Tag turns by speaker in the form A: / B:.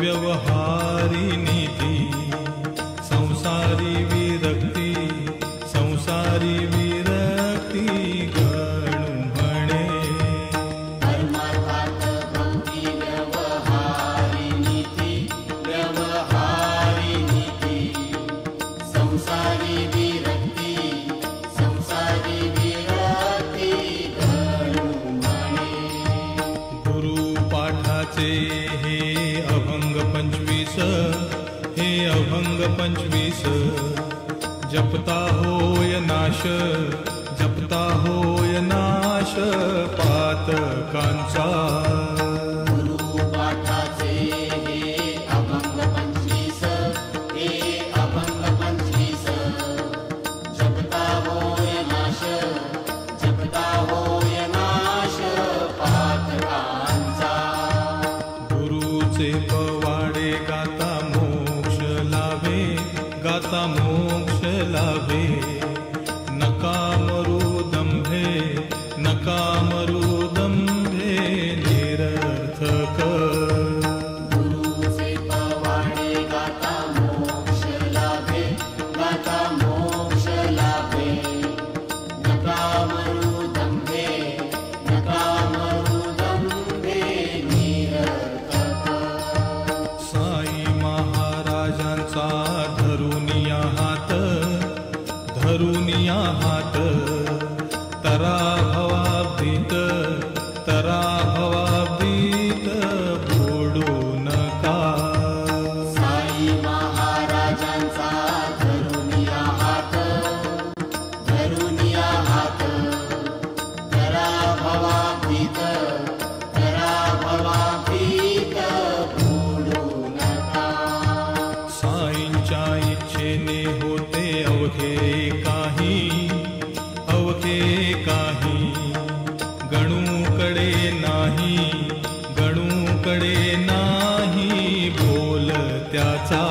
A: व्यवहारी नीती संसारी विरक्ती गणू म्हणे
B: परमार्थात भक्ती व्यवहारी नीती संसारी विरक्ती गणू म्हणे
A: गुरुपाठाचे हे अभंग 25 जपता होय नाश पातकांचा
B: गुरुपाठाचे हे अभंग 25 जपता होय नाश पातकांचा
A: गुरुचे पवाडे गाता मोक्ष लाभे नका मरू दंभे निरर्थक
B: गुरुचे पवाडे गाता मोक्ष लाभे नका मरू दंभे निरर्थक
A: साई महाराजांचा धरुनिया हात तरा भवाब्दीत बुडू नका
B: साई महाराजांचा धरुनिया हात तरा भवाब्दीत बुडू नका
A: साईंच्या इच्छेने होते अवघे काही गणूकडे नाही बोल त्याचा